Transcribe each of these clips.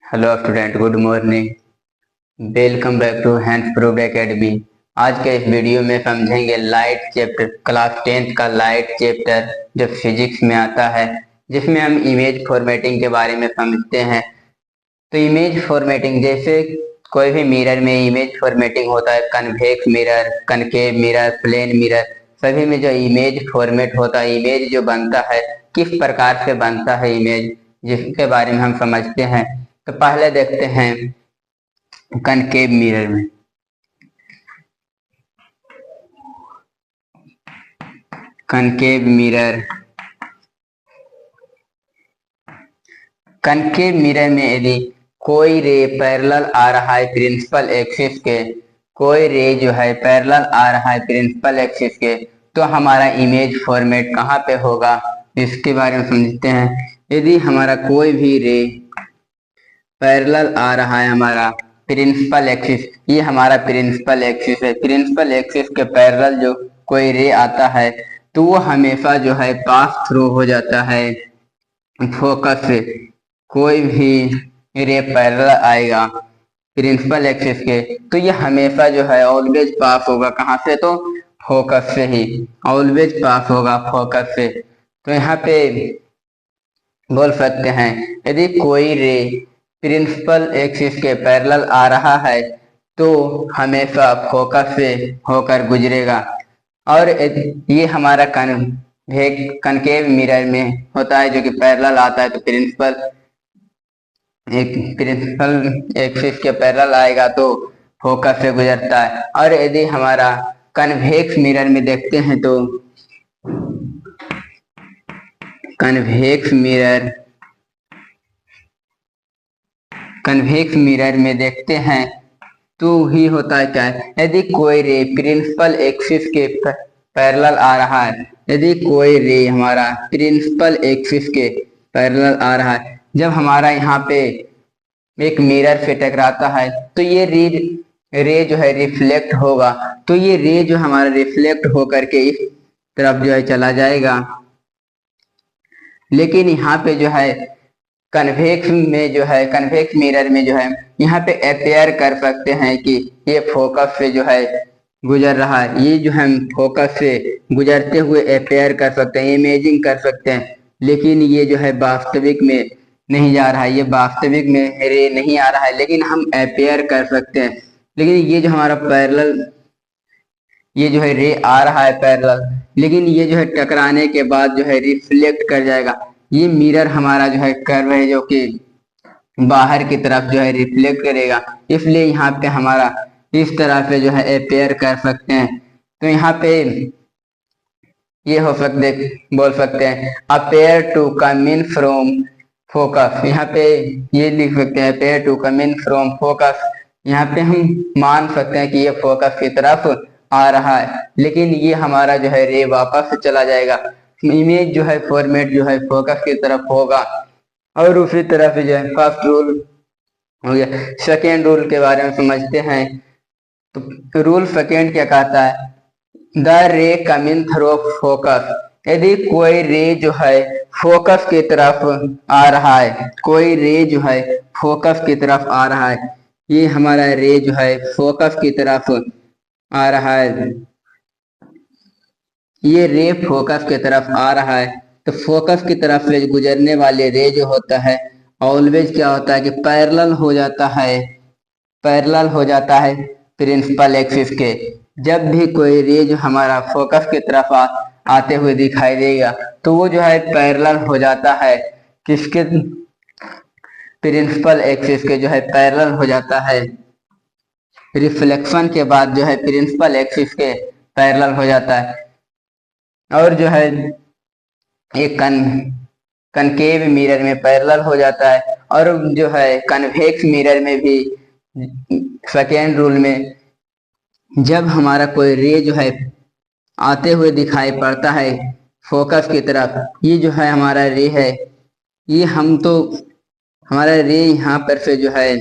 Hello student, good morning. Welcome back to hands proved academy. आज के इस video में समझेंगे लाइट चैप्टर, क्लास 10th का लाइट चैप्टर जो फिजिक्स में आता है, जिसमें हम इमेज फॉर्मेटिंग के बारे में समझते हैं। तो इमेज फॉर्मेटिंग जैसे कोई भी मिरर में इमेज फॉर्मेटिंग होता है, convex mirror, concave mirror, plane mirror, सभी में जो इमेज फॉर्मेट होता है, इमेज जो बनता है, किस प्रकार से बनता है इमेज, जिसके बारे में हम समझते हैं। तो पहले देखते हैं कनकेव मिरर में। कनकेव मिरर, कनकेव मिरर में यदि कोई रे पैरेलल आ रहा है प्रिंसिपल एक्सिस के, कोई रे जो है पैरेलल आ रहा है प्रिंसिपल एक्सिस के, तो हमारा इमेज फॉर्मेट कहाँ पे होगा, इसके बारे में समझते हैं। यदि हमारा कोई भी रे पैरेलल आ रहा है हमारा प्रिंसिपल एक्सिस, ये हमारा प्रिंसिपल एक्सिस है, प्रिंसिपल एक्सिस के पैरेलल जो कोई रे आता है तो वो हमेशा जो है पास थ्रू हो जाता है फोकस से। कोई भी रे पैरेलल आएगा प्रिंसिपल एक्सिस के तो ये हमेशा जो है ऑलवेज पास होगा, कहाँ से, तो फोकस से ही, ऑलवेज पास होगा फोकस से। तो यहाँ पे बोल सकते हैं यदि कोई रे प्रिंसिपल एक्सिस के पैरेलल आ रहा है तो हमेशा फोकस से होकर गुजरेगा। और ये हमारा कनकेव मिरर में होता है जो कि पैरेलल आता है, तो प्रिंसिपल एक्सिस के पैरेलल आएगा तो फोकस से गुजरता है। और यदि हमारा कन्वेक्स मिरर में देखते हैं तो कन्वेक्स मिरर में देखते हैं तो ही होता है क्या है, यदि कोई रे प्रिंसिपल एक्सिस के पैरेलल आ रहा है, यदि कोई रे हमारा प्रिंसिपल एक्सिस के पैरेलल आ रहा है, जब हमारा यहाँ पे एक मिरर से टकराता है तो ये रे जो है रिफ्लेक्ट होगा, तो ये रे जो हमारा रिफ्लेक्ट होकर के इस तरफ जो है चला जाएगा। लेकिन यहाँ पे जो है कन्वेक्स में जो है, कन्वेक्स मिरर में जो है यहाँ पे अपेयर कर सकते हैं कि ये फोकस से जो है गुजर रहा है, ये जो हम फोकस से गुजरते हुए अपेयर कर सकते हैं, इमेजिंग कर सकते हैं। लेकिन ये जो है वास्तविक में नहीं जा रहा है, ये वास्तविक में रे नहीं आ रहा है, लेकिन हम अपेयर कर सकते हैं। लेकिन ये जो हमारा पैरेलल, ये जो है रे आ रहा है पैरेलल, लेकिन ये जो है टकराने के बाद जो है रिफ्लेक्ट कर जाएगा। ये मिरर हमारा जो है कर्व है जो कि बाहर की तरफ जो है रिफ्लेक्ट करेगा, इसलिए यहाँ पे हमारा इस तरह से जो है अपेयर कर सकते हैं। तो यहाँ पे ये हो सकते, बोल सकते हैं appear to come in from focus, यहाँ पे ये लिख सकते हैं appear to come in from focus. यहाँ पे हम मान सकते हैं कि ये फोकस की तरफ आ रहा है, लेकिन ये हमारा जो है रे वापस चला जाएगा, इमेज जो है फॉर्मेट जो है फोकस की तरफ होगा। और उसी तरह से जो है फर्स्ट रूल हो गया। सेकेंड रूल के बारे में समझते हैं। तो रूल सेकेंड क्या कहता है, the ray coming through focus, यदि कोई रे जो है फोकस की तरफ आ रहा है, कोई रे जो है फोकस की तरफ आ रहा है, ये हमारा रे जो है फोकस की तरफ आ रहा है, ये रे फोकस की तरफ आ रहा है, तो फोकस की तरफ से गुजरने वाले रे जो होता है ऑलवेज क्या होता है कि पैरेलल हो जाता है, पैरेलल हो जाता है प्रिंसिपल एक्सिस के। जब भी कोई रे जो हमारा फोकस की तरफ आते हुए दिखाई देगा तो वो जो है पैरेलल हो जाता है किसके, प्रिंसिपल एक्सिस के जो है पैरेलल हो जाता है, रिफ्लेक्शन के बाद जो है प्रिंसिपल एक्सिस के पैरेलल हो जाता है। और जो है एक कनकेव मिरर में पैरेलल हो जाता है। और जो है कन्वेक्स मिरर में भी सेकेंड रूल में जब हमारा कोई रे जो है आते हुए दिखाई पड़ता है फोकस की तरफ, ये जो है हमारा रे है, ये हम तो हमारा रे यहाँ पर से जो है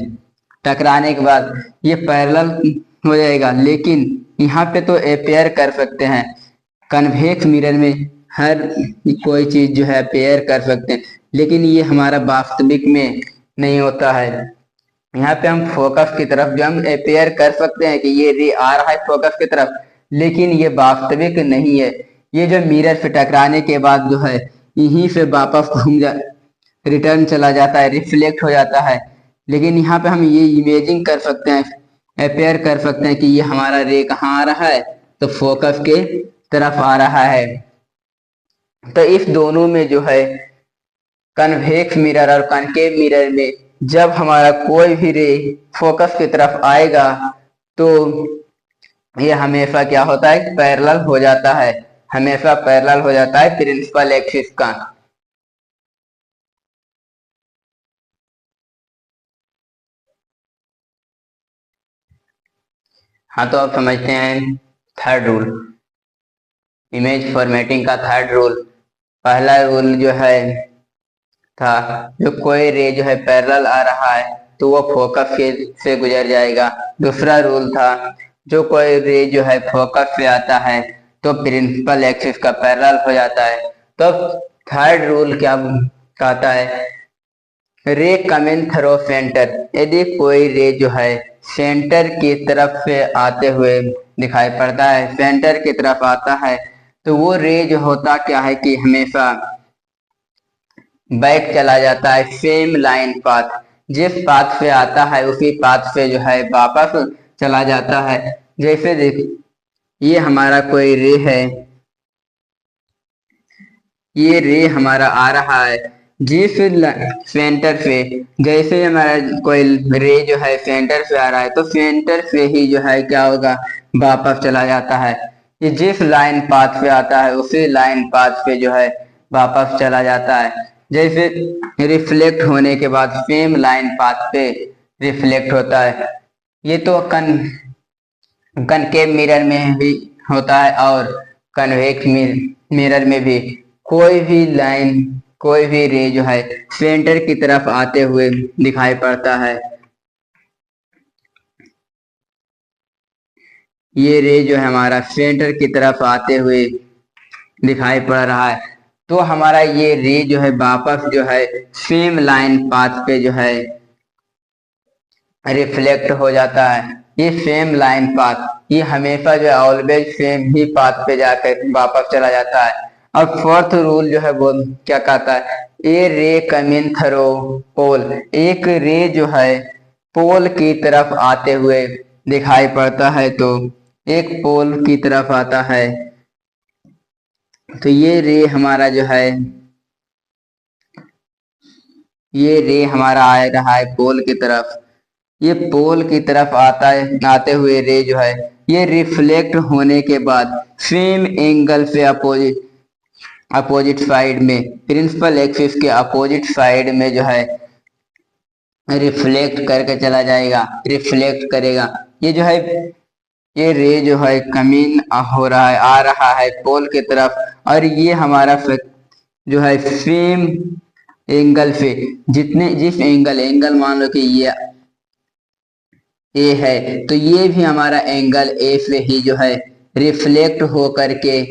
टकराने के बाद ये पैरेलल हो जाएगा, लेकिन यहाँ पे तो अपेयर कर सकते हैं। कन्वेक्स मिरर में हर कोई चीज जो है अपेयर कर सकते हैं, लेकिन ये हमारा वास्तविक में नहीं होता है। यहाँ पे हम फोकस की तरफ जो हम अपेयर कर सकते हैं कि ये रे आ रहा है फोकस की तरफ, लेकिन ये वास्तविक नहीं है। ये जो मिरर से टकराने के बाद जो है यहीं से वापस घूम जा रिटर्न चला जाता है, रिफ्लेक्ट हो जाता है। लेकिन यहाँ पे हम ये इमेजिंग कर सकते हैं, अपेयर कर सकते हैं कि ये हमारा रे कहाँ आ रहा है, तो फोकस के तरफ आ रहा है। तो इस दोनों में जो है कन्वेक्स मिरर और कनकेव मिरर में जब हमारा कोई भी रे फोकस की तरफ आएगा तो ये हमेशा क्या होता है, पैरेलल हो जाता है, हमेशा पैरेलल हो जाता है प्रिंसिपल एक्सिस का। हाँ, तो अब समझते हैं थर्ड रूल, इमेज फॉर्मेटिंग का थर्ड रूल। पहला रूल जो है था, जो कोई रे जो है पैरेलल आ रहा है तो वो फोकस के से गुजर जाएगा। दूसरा रूल था, जो कोई रे जो है फोकस से आता है तो प्रिंसिपल एक्सिस का पैरेलल हो जाता है। तो थर्ड रूल क्या कहता है, रे कमिंग थ्रू सेंटर, यदि कोई रे जो है सेंटर की तरफ से आते हुए दिखाई पड़ता है, सेंटर की तरफ आता है, तो वो रे जो होता क्या है कि हमेशा बैक चला जाता है सेम लाइन पाथ, जिस पाथ से आता है उसी पाथ से जो है वापस चला जाता है। जैसे देख, ये हमारा कोई रे है, ये रे हमारा आ रहा है जिस सेंटर से, जैसे हमारा कोई रे जो है सेंटर से आ रहा है तो सेंटर से ही जो है क्या होगा, वापस चला जाता है। ये जिस लाइन पाथ पे आता है उसी लाइन पाथ पे जो है वापस चला जाता है। जैसे रिफ्लेक्ट होने के बाद सेम लाइन पाथ पे रिफ्लेक्ट होता है। ये तो कनकेव मिरर में भी होता है और कन्वेक्स मिरर में भी। कोई भी लाइन, कोई भी रे जो है सेंटर की तरफ आते हुए दिखाई पड़ता है, ये रे जो है हमारा सेंटर की तरफ आते हुए दिखाई पड़ रहा है, तो हमारा ये रे जो है वापस जो है सेम लाइन पाथ पे जो है रिफ्लेक्ट हो जाता है। ये सेम लाइन पाथ, ये हमेशा जो है ऑलवेज सेम ही पाथ पे जाकर वापस चला जाता है। और फोर्थ रूल जो है वो क्या कहता है, ए रे कमिंग थ्रू पोल, एक रे जो है पोल की तरफ आते हुए दिखाई पड़ता है तो एक पोल की तरफ आता है, तो ये रे हमारा जो है, ये रे हमारा आ रहा है पोल की तरफ। ये पोल की तरफ आता है, आते हुए रे जो है ये रिफ्लेक्ट होने के बाद सेम एंगल से अपोजिट साइड में, प्रिंसिपल एक्सिस के अपोजिट साइड में जो है रिफ्लेक्ट करके चला जाएगा, रिफ्लेक्ट करेगा। ये जो है ये रे जो है कमिंग हो रहा है, आ रहा है पोल की तरफ, और ये हमारा जो है सेम एंगल से, जितने जिस एंगल मान लो कि ये ए है तो ये भी हमारा एंगल ए से ही जो है रिफ्लेक्ट हो करके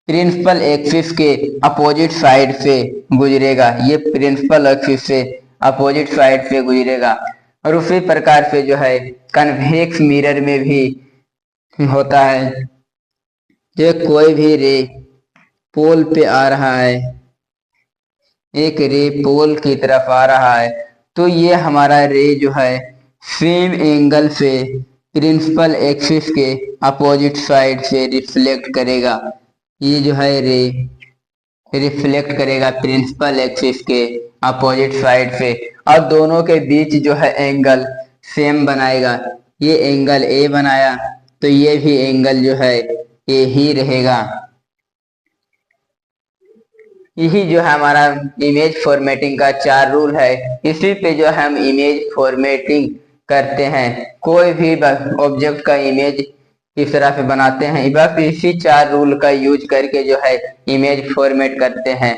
प्रिंसिपल एक्सिस के अपोजिट साइड से गुजरेगा, ये प्रिंसिपल एक्सिस से अपोजिट साइड से गुजरेगा। और उसी प्रकार से जो है कन्वेक्स मिरर में भी होता है, जो कोई भी रे पोल पे आ रहा है, एक रे पोल की तरफ आ रहा है, तो ये हमारा रे जो है सेम एंगल से प्रिंसिपल एक्सिस के अपोजिट साइड से रिफ्लेक्ट करेगा। ये जो है रे रिफ्लेक्ट करेगा प्रिंसिपल एक्सिस के अपोजिट साइड से, और दोनों के बीच जो है एंगल सेम बनाएगा। ये एंगल ए बनाया तो ये भी एंगल जो है ए ही रहेगा। यही जो है हमारा इमेज फॉर्मेटिंग का 4 रूल है। इसी पे जो हम इमेज फॉर्मेटिंग करते हैं, कोई भी ऑब्जेक्ट का इमेज इस तरह से बनाते हैं, बस इसी 4 रूल का यूज करके जो है इमेज फॉर्मेट करते हैं।